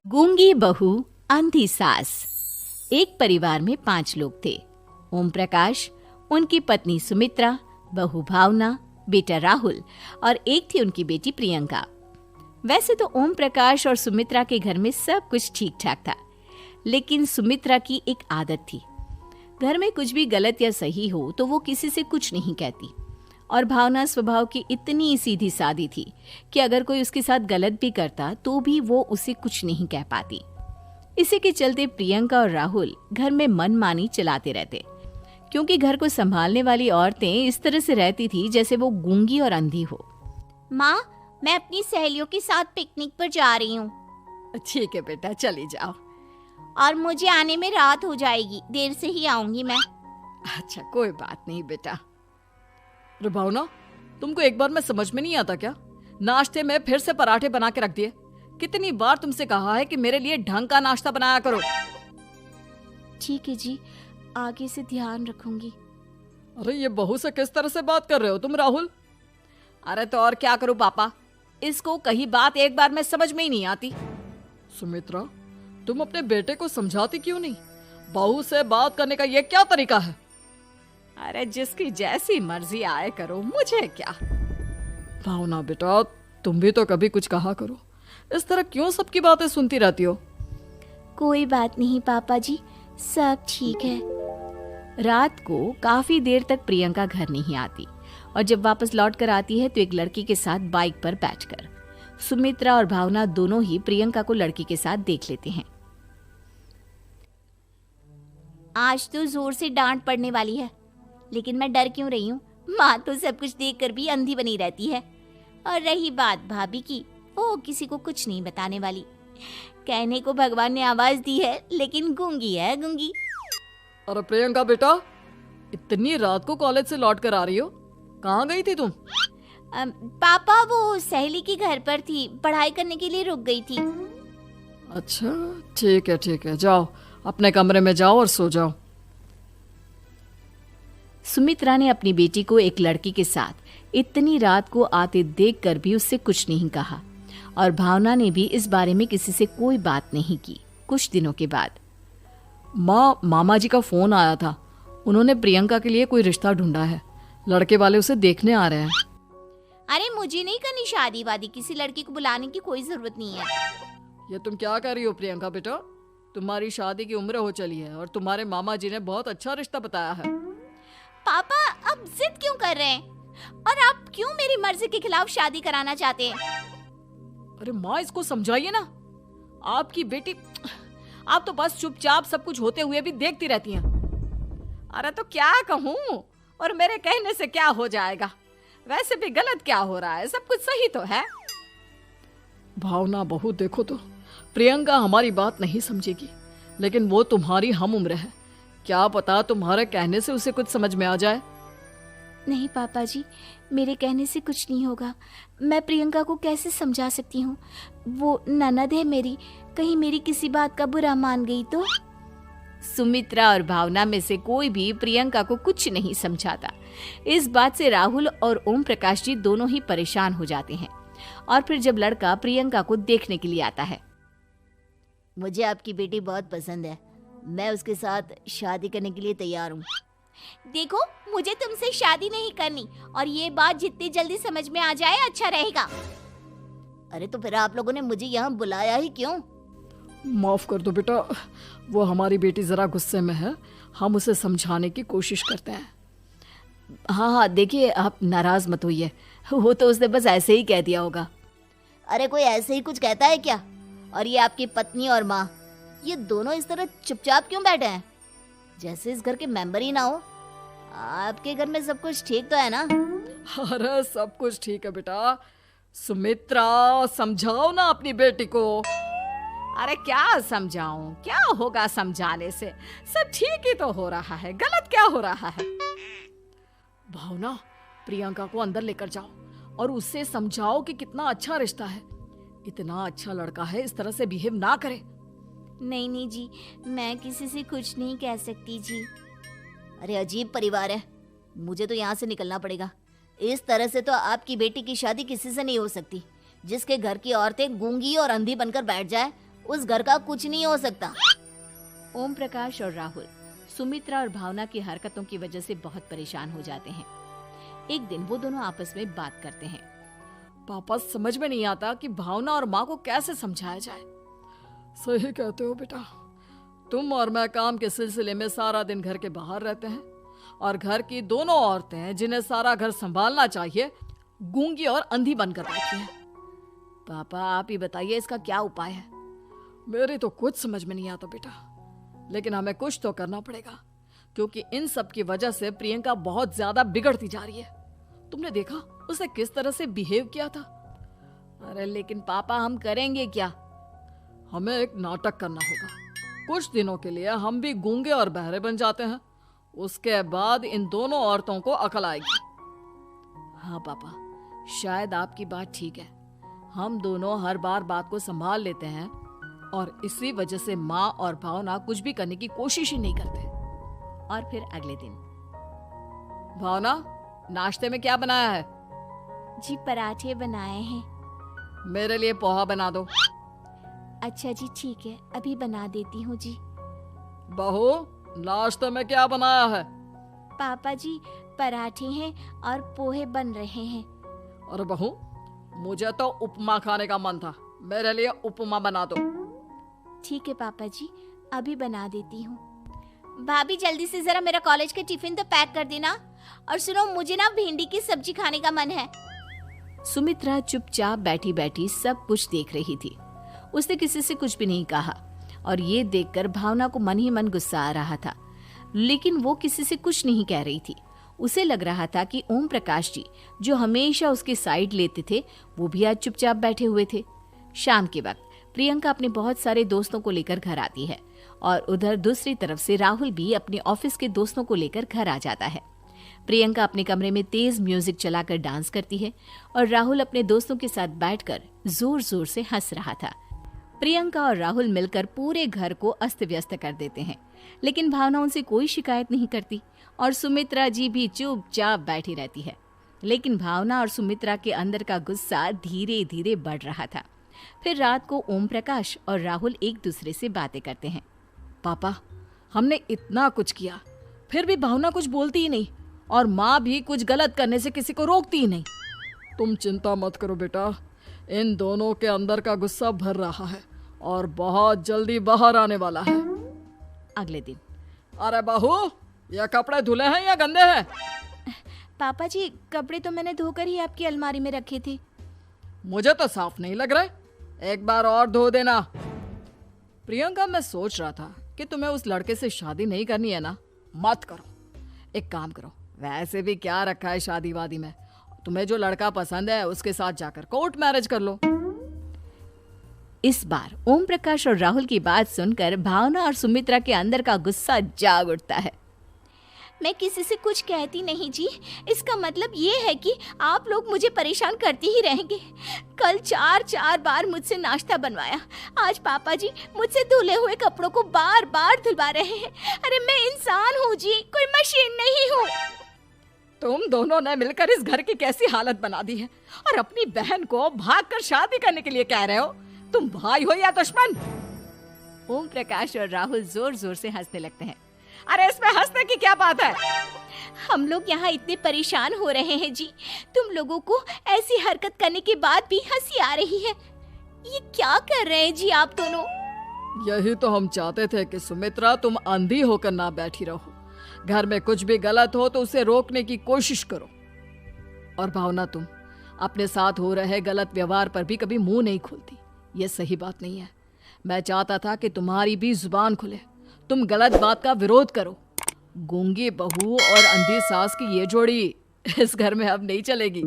गूंगी बहू अंधी सास। एक परिवार में 5 लोग थे। ओम प्रकाश, उनकी पत्नी सुमित्रा, बहू भावना, बेटा राहुल और एक थी उनकी बेटी प्रियंका। वैसे तो ओम प्रकाश और सुमित्रा के घर में सब कुछ ठीक ठाक था, लेकिन सुमित्रा की एक आदत थी। घर में कुछ भी गलत या सही हो तो वो किसी से कुछ नहीं कहती। और भावना स्वभाव की इतनी सीधी सादी थी कि अगर कोई उसके साथ गलत भी करता तो भी वो उसे कुछ नहीं कह पाती। इसी के चलते प्रियंका और राहुल घर में मनमानी चलाते रहते, क्योंकि घर को संभालने वाली औरतें इस तरह से रहती थी जैसे वो गूंगी और अंधी हो। माँ, मैं अपनी सहेलियों के साथ पिकनिक पर जा रही हूँ। ठीक है बेटा, चली जाओ। और मुझे आने में रात हो जाएगी, देर से ही आऊंगी मैं। अच्छा, कोई बात नहीं बेटा। अरे भावना, तुमको एक बार में समझ में नहीं आता क्या? नाश्ते में फिर से पराठे बना के रख दिए। कितनी बार तुमसे कहा है कि मेरे लिए ढंग का नाश्ता बनाया करो। ठीक है जी, आगे से ध्यान रखूंगी। अरे ये बहू से किस तरह से बात कर रहे हो तुम राहुल? अरे तो और क्या करूं पापा, इसको कही बात एक बार में समझ में ही नहीं आती। सुमित्रा, तुम अपने बेटे को समझाती क्यों नहीं? बहू से बात करने का ये क्या तरीका है? अरे जिसकी जैसी मर्जी आए करो, मुझे क्या। भावना बेटा, तुम भी तो कभी कुछ कहा करो। इस तरह क्यों सबकी बातें सुनती रहती हो? कोई बात नहीं पापा जी, सब ठीक है। रात को काफी देर तक प्रियंका घर नहीं आती और जब वापस लौट कर आती है तो एक लड़की के साथ बाइक पर बैठकर सुमित्रा और भावना दोनों ही प्रियंका को लड़की के साथ देख लेते हैं। आज तो जोर से डांट पड़ने वाली है, लेकिन मैं डर क्यों रही हूँ? माँ तो सब कुछ देखकर भी अंधी बनी रहती है। और रही बात भाभी की, वो किसी को कुछ नहीं बताने वाली। कहने को भगवान ने आवाज दी है, लेकिन गूंगी है गूंगी। अरे प्रियंका बेटा, इतनी रात को कॉलेज से लौट कर आ रही हो? कहाँ गई थी तुम? पापा, वो सहेली के घर पर थी, पढ़ाई करने के लिए रुक गई थी। अच्छा, ठीक है, जाओ अपने कमरे में जाओ और सो जाओ। सुमित्रा ने अपनी बेटी को एक लड़की के साथ इतनी रात को आते देखकर भी उससे कुछ नहीं कहा और भावना ने भी इस बारे में किसी से कोई बात नहीं की। कुछ दिनों के बाद मामा जी का फोन आया था। उन्होंने प्रियंका के लिए कोई रिश्ता ढूंढा है। लड़के वाले उसे देखने आ रहे हैं। अरे मुझे नहीं करनी शादी वादी, किसी लड़की को बुलाने की कोई जरूरत नहीं है। ये तुम क्या कर रही हो प्रियंका बेटा? तुम्हारी शादी की उम्र हो चली है और तुम्हारे मामा जी ने बहुत अच्छा रिश्ता बताया है। पापा, अब जिद क्यों कर रहे हैं? और आप क्यों मेरी मर्जी के खिलाफ शादी कराना चाहते हैं? अरे माँ, इसको समझाइए ना। आपकी बेटी, आप तो बस चुपचाप सब कुछ होते हुए भी देखती रहती हैं। अरे तो क्या कहूँ, और मेरे कहने से क्या हो जाएगा? वैसे भी गलत क्या हो रहा है, सब कुछ सही तो है। भावना बहू, देखो तो प्रियंका हमारी बात नहीं समझेगी, लेकिन वो तुम्हारी हम उम्र है। क्या पता तुम्हारे कहने से उसे कुछ समझ में आ जाए। नहीं पापा जी, मेरे कहने से कुछ नहीं होगा। मैं प्रियंका को कैसे समझा सकती हूँ? वो ननद है मेरी, कहीं मेरी किसी बात का बुरा मान गई तो? सुमित्रा और भावना में से कोई भी प्रियंका को कुछ नहीं समझाता। इस बात से राहुल और ओम प्रकाश जी दोनों ही परेशान हो जाते हैं। और फिर जब लड़का प्रियंका को देखने के लिए आता है, मुझे आपकी बेटी बहुत पसंद है, मैं उसके साथ शादी करने के लिए तैयार हूँ। देखो, मुझे तुमसे शादी नहीं करनी, और ये बात जितनी जल्दी समझ में आ जाए अच्छा रहेगा। अरे तो फिर आप लोगों ने मुझे यहाँ बुलाया ही क्यों? माफ कर दो बेटा, वो हमारी बेटी जरा गुस्से में है। हम उसे समझाने की कोशिश करते हैं। हाँ, देखिए आप नाराज मत होइए, वो तो उसने बस ऐसे ही कह दिया होगा। अरे कोई ऐसे ही कुछ कहता है क्या? और ये आपकी पत्नी और माँ, ये दोनों इस तरह चुपचाप क्यों बैठे हैं, जैसे इस घर के मेंबर ही ना हो? आपके घर में सब कुछ ठीक तो है ना? अरे सब कुछ ठीक है बेटा। सुमित्रा, समझाओ ना अपनी बेटी को। अरे क्या समझाऊं, क्या होगा समझाने से? सब ठीक ही तो हो रहा है, गलत क्या हो रहा है? भावना, प्रियंका को अंदर लेकर जाओ और उससे समझाओ कि कितना अच्छा रिश्ता है। इतना अच्छा लड़का है, इस तरह से बिहेव ना करे। नहीं जी, मैं किसी से कुछ नहीं कह सकती जी। अरे अजीब परिवार है, मुझे तो यहाँ से निकलना पड़ेगा। इस तरह से तो आपकी बेटी की शादी किसी से नहीं हो सकती। जिसके घर की औरतें गूंगी और अंधी बनकर बैठ जाए, उस घर का कुछ नहीं हो सकता। ओम प्रकाश और राहुल सुमित्रा और भावना की हरकतों की वजह से बहुत परेशान हो जाते हैं। एक दिन वो दोनों आपस में बात करते हैं। पापा, समझ में नहीं आता कि भावना और माँ को कैसे समझाया जाए। सही कहते हो बेटा, तुम और मैं काम के सिलसिले में सारा दिन घर के बाहर रहते हैं और घर की दोनों औरतें जिन्हें सारा घर संभालना चाहिए गूंगी और अंधी बनकर बैठी हैं। पापा आप ही बताइए इसका क्या उपाय है। मेरी तो कुछ समझ में नहीं आता बेटा, लेकिन हमें कुछ तो करना पड़ेगा क्योंकि इन सब की वजह से प्रियंका बहुत ज्यादा बिगड़ती जा रही है। तुमने देखा उसे किस तरह से बिहेव किया था। अरे लेकिन पापा हम करेंगे क्या? हमें एक नाटक करना होगा। कुछ दिनों के लिए हम भी गूंगे और बहरे बन जाते हैं, उसके बाद इन दोनों औरतों को अकल आएगी। हाँ पापा, शायद आपकी बात ठीक है। हम दोनों हर बार बात को संभाल लेते हैं और इसी वजह से माँ और भावना कुछ भी करने की कोशिश ही नहीं करते। और फिर अगले दिन, भावना, नाश्ते में क्या बनाया है? जी पराठे बनाए हैं। मेरे लिए पोहा बना दो। अच्छा जी ठीक है, अभी बना देती हूँ जी। बहू, नाश्ते में क्या बनाया है? पापा जी पराठे हैं और पोहे बन रहे हैं। अरे बहू, मुझे तो उपमा खाने का मन था, मेरे लिए उपमा बना दो। ठीक है पापा जी, अभी बना देती हूँ। भाभी जल्दी से जरा मेरा कॉलेज का टिफिन तो पैक कर देना। और सुनो, मुझे ना भिंडी की सब्जी खाने का मन है। सुमित्रा चुपचाप बैठी बैठी सब कुछ देख रही थी। उसने किसी से कुछ भी नहीं कहा और ये देखकर भावना को मन ही मन गुस्सा आ रहा था, लेकिन वो किसी से कुछ नहीं कह रही थी। उसे लग रहा था कि ओम प्रकाश जी जो हमेशा उसकी साइड लेते थे वो भी आज चुपचाप बैठे हुए थे। शाम के वक्त प्रियंका अपने बहुत सारे दोस्तों को लेकर घर आती है और उधर दूसरी तरफ से राहुल भी अपने ऑफिस के दोस्तों को लेकर घर आ जाता है। प्रियंका अपने कमरे में तेज म्यूजिक चलाकर डांस करती है और राहुल अपने दोस्तों के साथ बैठकर जोर जोर से हंस रहा था। प्रियंका और राहुल मिलकर पूरे घर को अस्त व्यस्त कर देते हैं, लेकिन भावना उनसे कोई शिकायत नहीं करती और सुमित्रा जी भी चुपचाप बैठी रहती है। लेकिन भावना और सुमित्रा के अंदर का गुस्सा धीरे धीरे बढ़ रहा था। फिर रात को ओम प्रकाश और राहुल एक दूसरे से बातें करते हैं। पापा, हमने इतना कुछ किया फिर भी भावना कुछ बोलती ही नहीं और माँ भी कुछ गलत करने से किसी को रोकती ही नहीं। तुम चिंता मत करो बेटा, इन दोनों के अंदर का गुस्सा भर रहा है और बहुत जल्दी बाहर आने वाला है। अगले दिन, अरे बहू, ये कपड़े धुले हैं या गंदे हैं? पापा जी कपड़े तो मैंने धोकर ही आपकी अलमारी में रखे थे। मुझे तो साफ नहीं लग रहे, एक बार और धो देना। प्रियंका, मैं सोच रहा था कि तुम्हें उस लड़के से शादी नहीं करनी है ना, मत करो। एक काम करो, वैसे भी क्या रखा है शादी वादी में, तुम्हें जो लड़का पसंद है उसके साथ जाकर कोर्ट मैरिज कर लो। इस बार ओम प्रकाश और राहुल की बात सुनकर भावना और सुमित्रा के अंदर का गुस्सा जाग उठता है। मैं किसी से कुछ कहती नहीं जी, इसका मतलब ये है कि आप लोग मुझे परेशान करते ही रहेंगे। कल 4 बार मुझसे नाश्ता बनवाया, आज पापा जी मुझसे धुले हुए कपड़ों को बार बार धुलवा रहे हैं। अरे मैं इंसान हूँ जी, कोई मशीन नहीं हूँ। तुम दोनों ने मिलकर इस घर की कैसी हालत बना दी है और अपनी बहन को भागकर शादी करने के लिए कह रहे हो। तुम भाई हो या दुश्मन? ओम प्रकाश और राहुल जोर जोर से हंसने लगते हैं। अरे इसमें हंसने की क्या बात है? हम लोग यहाँ इतने परेशान हो रहे हैं जी, तुम लोगों को ऐसी हरकत करने के बाद भी हंसी आ रही है। ये क्या कर रहे हैं जी आप दोनों? यही तो हम चाहते थे कि सुमित्रा तुम अंधी होकर ना बैठी रहो। घर में कुछ भी गलत हो तो उसे रोकने की कोशिश करो। और भावना, तुम अपने साथ हो रहे गलत व्यवहार पर भी कभी मुंह नहीं खोलती। ये सही बात नहीं है। मैं चाहता था कि तुम्हारी भी जुबान खुले, तुम गलत बात का विरोध करो। गूंगी बहू और अंधी सास की ये जोड़ी इस घर में अब नहीं चलेगी।